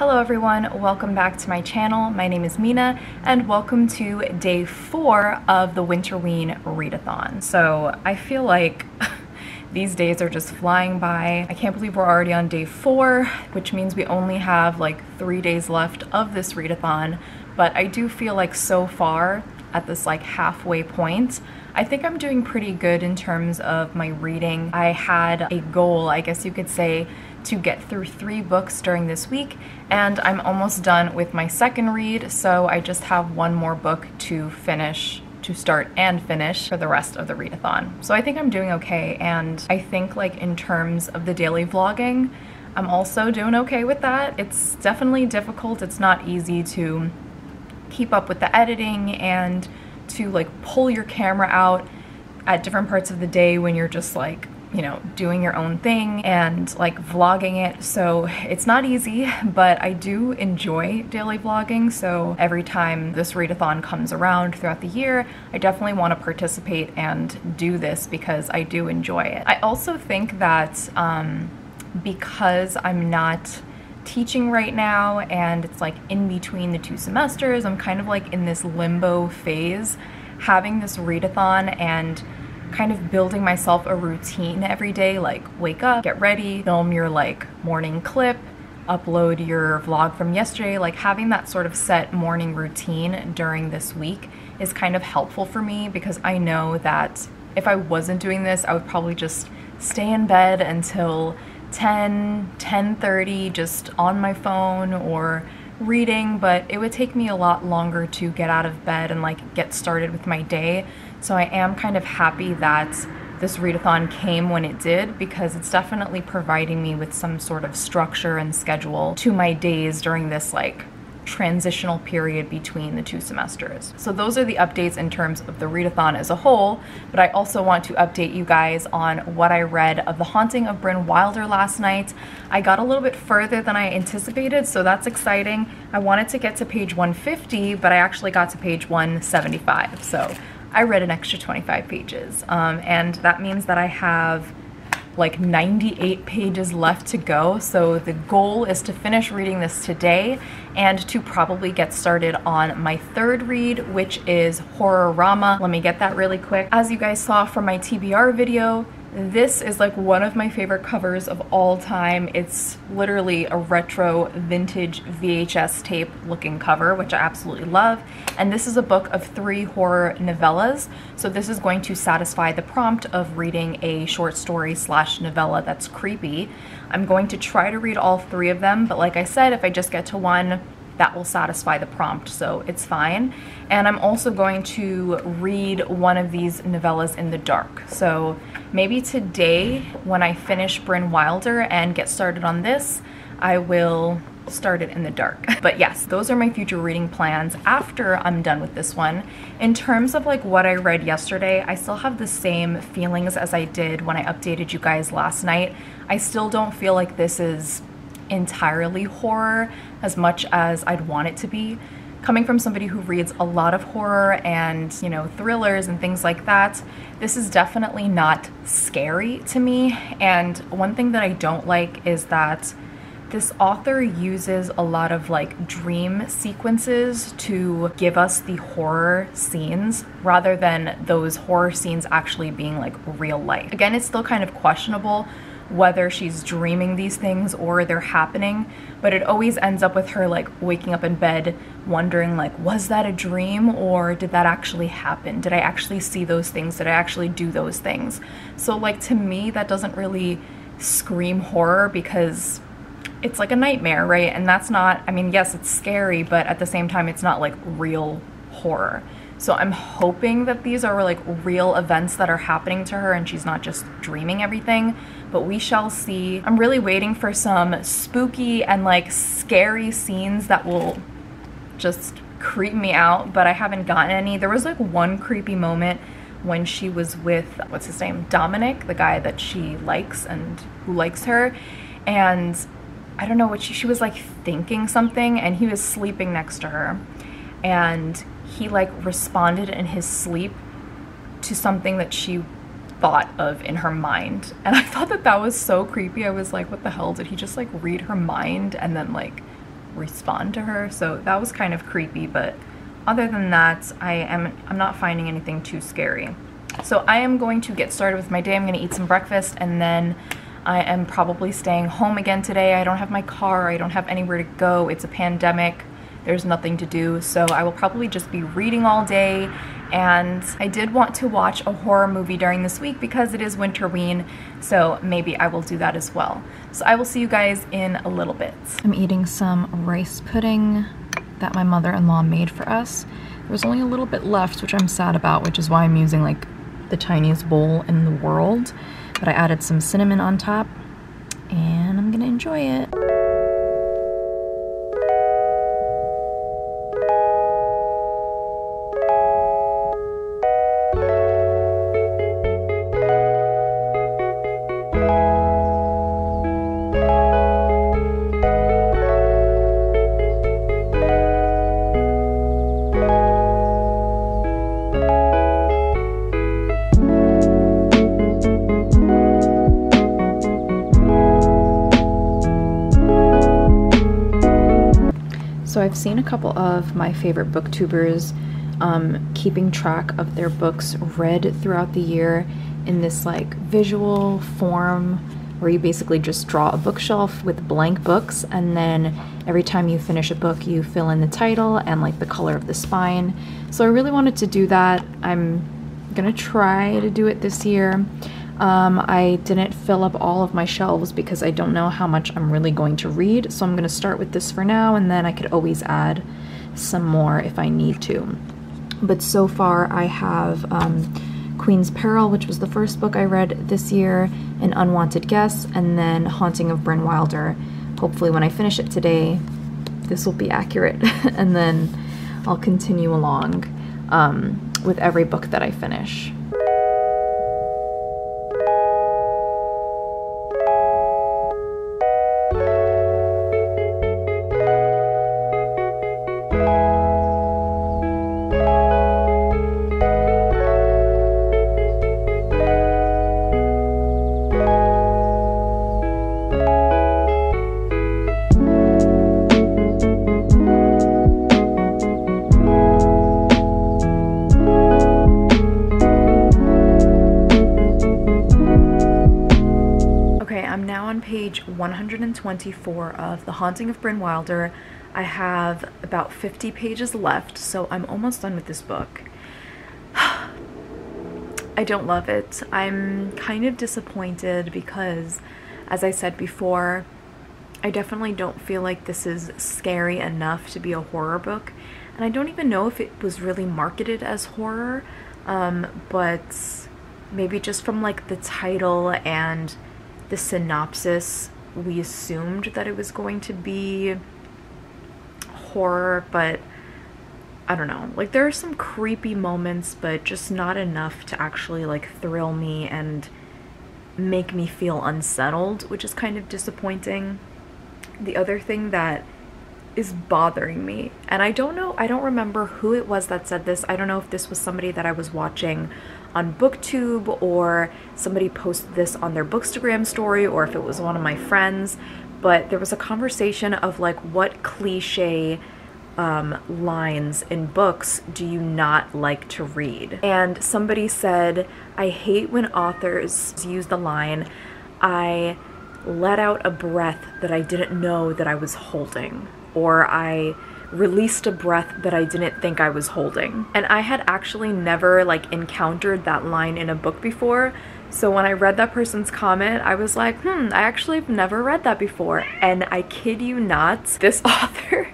Hello everyone, welcome back to my channel. My name is Mina and welcome to day 4 of the Winterween Readathon. So I feel like these days are just flying by. I can't believe we're already on day 4, which means we only have like 3 days left of this readathon, but I do feel like so far at this like halfway point, I think I'm doing pretty good in terms of my reading. I had a goal, I guess you could say, to get through 3 books during this week, and I'm almost done with my second read, so I just have one more book to start and finish for the rest of the readathon. So I think I'm doing okay, and I think like in terms of the daily vlogging, I'm also doing okay with that. It's definitely difficult. It's not easy to keep up with the editing and to like pull your camera out at different parts of the day when you're just like, you know, doing your own thing and like vlogging it. So it's not easy, but I do enjoy daily vlogging. So every time this readathon comes around throughout the year, I definitely want to participate and do this because I do enjoy it. I also think that because I'm not teaching right now and it's like in between the 2 semesters, I'm kind of like in this limbo phase. Having this readathon and kind of building myself a routine every day, like wake up, get ready, film your like morning clip, upload your vlog from yesterday, like having that sort of set morning routine during this week is kind of helpful for me because I know that if I wasn't doing this, I would probably just stay in bed until 10:30 just on my phone or reading, but it would take me a lot longer to get out of bed and like get started with my day. So I am kind of happy that this readathon came when it did because it's definitely providing me with some sort of structure and schedule to my days during this like transitional period between the 2 semesters. So those are the updates in terms of the readathon as a whole, but I also want to update you guys on what I read of The Haunting of Brynn Wilder last night. I got a little bit further than I anticipated, so that's exciting. I wanted to get to page 150, but I actually got to page 175, so I read an extra 25 pages, and that means that I have like 98 pages left to go. So the goal is to finish reading this today and to probably get started on my 3rd read, which is Horrorama. Let me get that really quick. As you guys saw from my TBR video, this is like one of my favorite covers of all time. It's literally a retro vintage VHS tape looking cover, which I absolutely love. And this is a book of 3 horror novellas. So this is going to satisfy the prompt of reading a short story / novella that's creepy. I'm going to try to read all 3 of them, but like I said, if I just get to one, that will satisfy the prompt, so it's fine. And I'm also going to read one of these novellas in the dark. So maybe today, when I finish Brynn Wilder and get started on this, I will start it in the dark. But yes, those are my future reading plans after I'm done with this one. In terms of like what I read yesterday, I still have the same feelings as I did when I updated you guys last night. I still don't feel like this is entirely horror as much as I'd want it to be. Coming from somebody who reads a lot of horror and, you know, thrillers and things like that, this is definitely not scary to me. And one thing that I don't like is that this author uses a lot of like dream sequences to give us the horror scenes rather than those horror scenes actually being like real life. Again, it's still kind of questionable whether she's dreaming these things or they're happening, but it always ends up with her like waking up in bed wondering like, was that a dream or did that actually happen? Did I actually see those things? Did I actually do those things? So like to me, that doesn't really scream horror because it's like a nightmare, right? And that's not, I mean, yes, it's scary, but at the same time, it's not like real horror. So I'm hoping that these are like real events that are happening to her and she's not just dreaming everything, but we shall see. I'm really waiting for some spooky and like scary scenes that will just creep me out, but I haven't gotten any. There was like one creepy moment when she was with, what's his name? Dominic, the guy that she likes and who likes her. And I don't know what she was like thinking something and he was sleeping next to her. And he like responded in his sleep to something that she thought of in her mind. And I thought that that was so creepy. I was like, what the hell? Did he just like read her mind and then like respond to her, so that was kind of creepy, but other than that, I'm not finding anything too scary. So I am going to get started with my day. I'm going to eat some breakfast, and then I am probably staying home again today. I don't have my car, I don't have anywhere to go, it's a pandemic, there's nothing to do, so I will probably just be reading all day. And I did want to watch a horror movie during this week because it is Winterween, so maybe I will do that as well. So I will see you guys in a little bit. I'm eating some rice pudding that my mother-in-law made for us. There was only a little bit left, which I'm sad about, which is why I'm using like the tiniest bowl in the world. But I added some cinnamon on top, and I'm gonna enjoy it. So I've seen a couple of my favorite booktubers keeping track of their books read throughout the year in this like visual form where you basically just draw a bookshelf with blank books, and then every time you finish a book you fill in the title and like the color of the spine. So I really wanted to do that. I'm gonna try to do it this year. I didn't fill up all of my shelves because I don't know how much I'm really going to read, so I'm going to start with this for now, and then I could always add some more if I need to. But so far I have Queen's Peril, which was the first book I read this year, An Unwanted Guest, and then Haunting of Brynn Wilder. Hopefully when I finish it today, this will be accurate, and then I'll continue along with every book that I finish. Page 124 of The Haunting of Brynn Wilder. I have about 50 pages left, so I'm almost done with this book. I don't love it. I'm kind of disappointed because, as I said before, I definitely don't feel like this is scary enough to be a horror book, and I don't even know if it was really marketed as horror, but maybe just from like the title and the synopsis, we assumed that it was going to be horror, but I don't know. Like, there are some creepy moments, but just not enough to actually like thrill me and make me feel unsettled, which is kind of disappointing. The other thing that is bothering me, and I don't remember who it was that said this. I don't know if this was somebody that I was watching on BookTube or somebody posted this on their Bookstagram story, or if it was one of my friends, but there was a conversation of like, what cliche lines in books do you not like to read? And somebody said, I hate when authors use the line, I let out a breath that I didn't know that I was holding, or I released a breath that I didn't think I was holding. And I had actually never like encountered that line in a book before, so when I read that person's comment, I was like, I actually have never read that before. And I kid you not, this author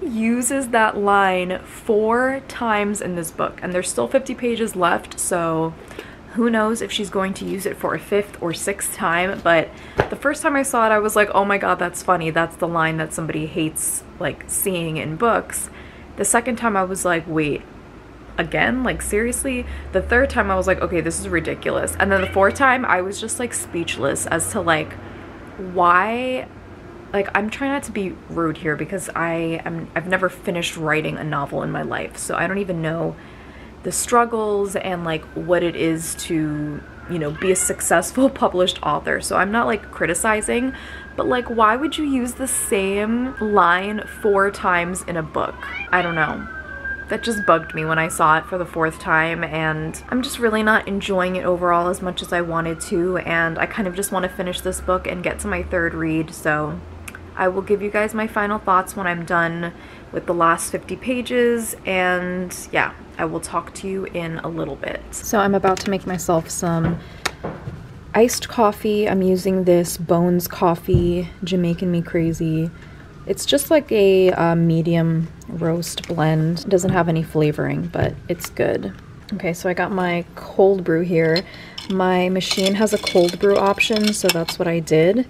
uses that line 4 times in this book, and there's still 50 pages left, so who knows if she's going to use it for a 5th or 6th time. But the first time I saw it, I was like, oh my god, that's funny. That's the line that somebody hates like seeing in books. The second time I was like, wait, again? Like, seriously? The third time I was like, okay, this is ridiculous. And then the 4th time I was just like speechless as to like why. Like, I'm trying not to be rude here because I've never finished writing a novel in my life, so I don't even know the struggles and like what it is to you know, be a successful published author. So I'm not like criticizing, but like, why would you use the same line 4 times in a book? I don't know. That just bugged me when I saw it for the 4th time, and I'm just really not enjoying it overall as much as I wanted to, and I kind of just want to finish this book and get to my 3rd read. So I will give you guys my final thoughts when I'm done with the last 50 pages, and yeah, I will talk to you in a little bit. So I'm about to make myself some iced coffee. I'm using this Bones coffee, Jamaican Me Crazy. It's just like a medium roast blend. It doesn't have any flavoring, but it's good. Okay, so I got my cold brew here. My machine has a cold brew option, so that's what I did.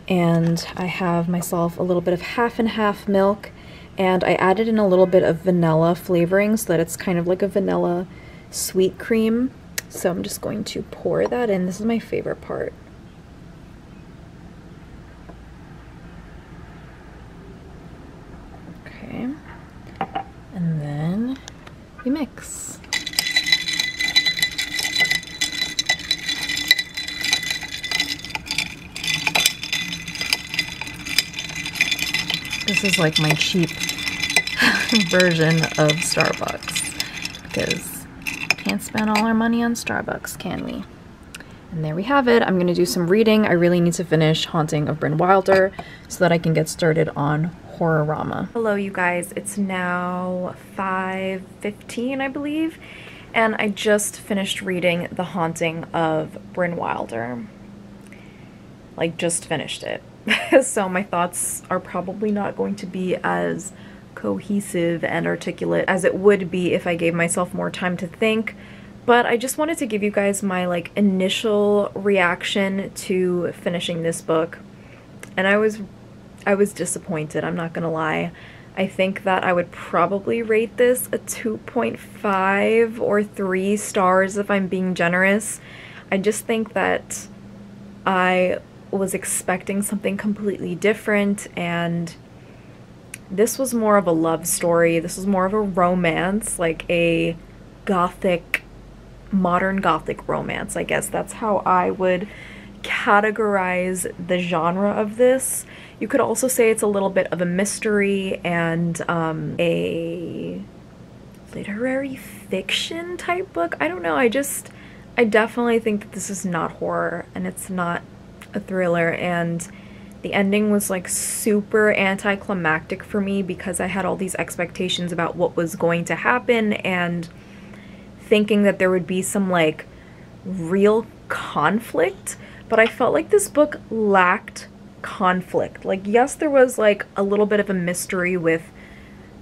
And I have myself a little bit of half and half milk, and I added in a little bit of vanilla flavoring so that it's kind of like a vanilla sweet cream. So I'm just going to pour that in. This is my favorite part. Okay, and then we mix. This is like my cheap version of Starbucks, because we can't spend all our money on Starbucks, can we? And there we have it. I'm going to do some reading. I really need to finish Haunting of Brynn Wilder so that I can get started on Horrorama. Hello you guys, it's now 5:15 I believe, and I just finished reading The Haunting of Brynn Wilder. Like, just finished it. So my thoughts are probably not going to be as cohesive and articulate as it would be if I gave myself more time to think, but I just wanted to give you guys my like initial reaction to finishing this book. And I was disappointed, I'm not gonna lie. I think that I would probably rate this a 2.5 or 3 stars if I'm being generous. I just think that I was expecting something completely different, and this was more of a love story. This was more of a romance, like a gothic, modern gothic romance. I guess that's how I would categorize the genre of this. You could also say it's a little bit of a mystery and a literary fiction type book. I don't know, I definitely think that this is not horror and it's not a thriller, and the ending was like super anticlimactic for me because I had all these expectations about what was going to happen and thinking that there would be some like real conflict, but I felt like this book lacked conflict. Like, yes, there was like a little bit of a mystery with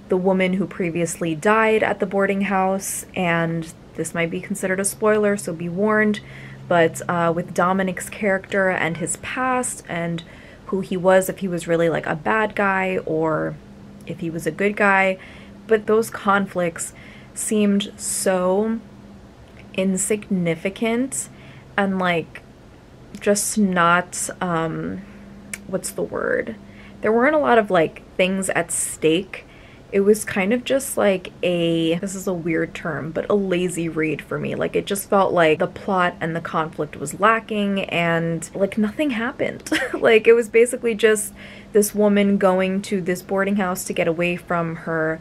the woman who previously died at the boarding house, and this might be considered a spoiler, so be warned, but with Dominic's character and his past and who he was, if he was really like a bad guy or if he was a good guy. But those conflicts seemed so insignificant and like just not, what's the word? There weren't a lot of like things at stake. It was kind of just like this is a weird term, but a lazy read for me. Like, it just felt like the plot and the conflict was lacking and like nothing happened. Like, it was basically just this woman going to this boarding house to get away from her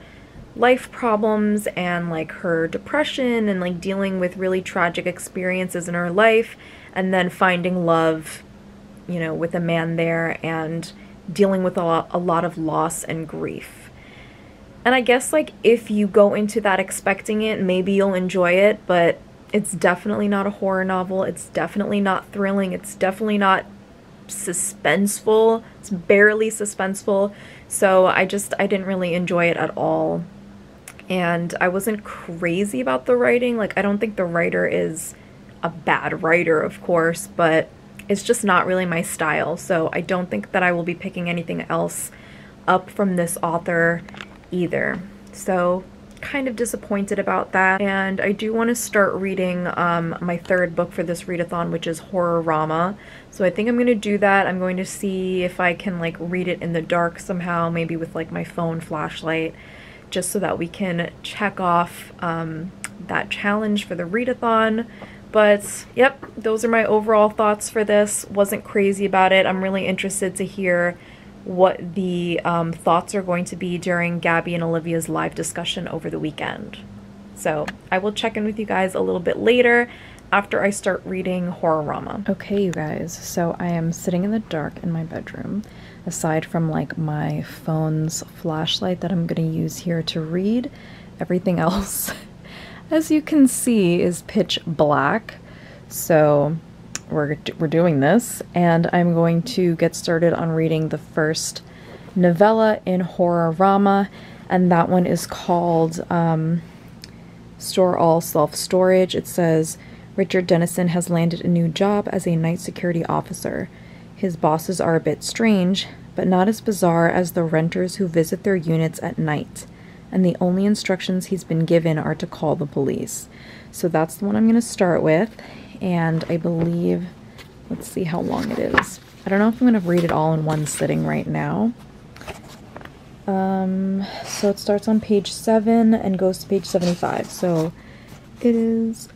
life problems and like her depression and like dealing with really tragic experiences in her life, and then finding love, you know, with a man there and dealing with a lot of loss and grief. And I guess, like, if you go into that expecting it, maybe you'll enjoy it, but it's definitely not a horror novel. It's definitely not thrilling. It's definitely not suspenseful. It's barely suspenseful. So I didn't really enjoy it at all. And I wasn't crazy about the writing. Like, I don't think the writer is a bad writer, of course, but it's just not really my style. So I don't think that I will be picking anything else up from this author either. So kind of disappointed about that. And I do want to start reading my 3rd book for this readathon, which is Horrorama. So I think I'm going to do that. I'm going to see if I can like read it in the dark somehow, maybe with like my phone flashlight, just so that we can check off that challenge for the readathon. But yep, those are my overall thoughts for this. Wasn't crazy about it. I'm really interested to hear what the thoughts are going to be during Gabby and Olivia's live discussion over the weekend. So I will check in with you guys a little bit later after I start reading Horrorama. Okay, you guys, so I am sitting in the dark in my bedroom. Aside from like my phone's flashlight that I'm going to use here to read, everything else, as you can see, is pitch black. So we're doing this, and I'm going to get started on reading the first novella in Horrorama, and that one is called Store All Self-Storage. It says, Richard Dennison has landed a new job as a night security officer. His bosses are a bit strange, but not as bizarre as the renters who visit their units at night, and the only instructions he's been given are to call the police. So that's the one I'm going to start with, and I believe, let's see how long it is. I don't know if I'm going to read it all in one sitting right now. So it starts on page 7 and goes to page 75. So it is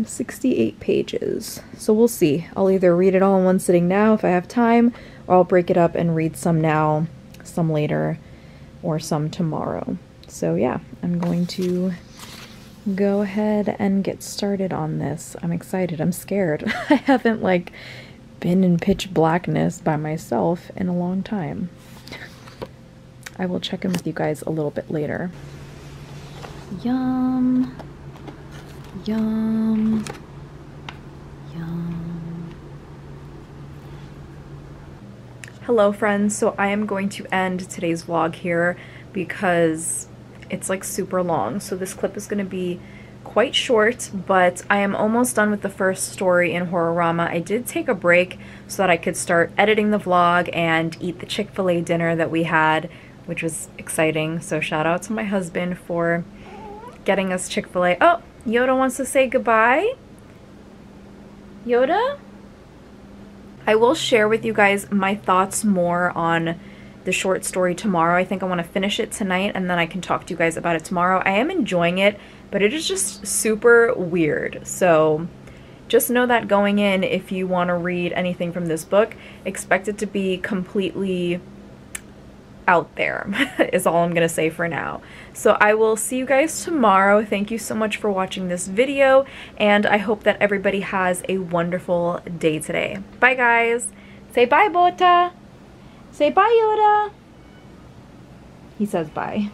68 pages. So we'll see. I'll either read it all in one sitting now if I have time, or I'll break it up and read some now, some later, or some tomorrow. So yeah, I'm going to go ahead and get started on this. I'm excited. I'm scared. I haven't like been in pitch blackness by myself in a long time. I will check in with you guys a little bit later. Yum. Yum. Yum. Hello friends, so I am going to end today's vlog here because it's like super long. So this clip is going to be quite short, but I am almost done with the first story in Horrorama. I did take a break so that I could start editing the vlog and eat the Chick-fil-A dinner that we had, which was exciting. So shout out to my husband for getting us Chick-fil-A. Oh, Yoda wants to say goodbye. Yoda? I will share with you guys my thoughts more on the short story tomorrow. I think I want to finish it tonight and then I can talk to you guys about it tomorrow. I am enjoying it, but it is just super weird. So just know that going in, if you want to read anything from this book, expect it to be completely out there is all I'm gonna say for now. So I will see you guys tomorrow. Thank you so much for watching this video, and I hope that everybody has a wonderful day today. Bye guys. Say bye, Bota. Say bye, Yoda. He says bye.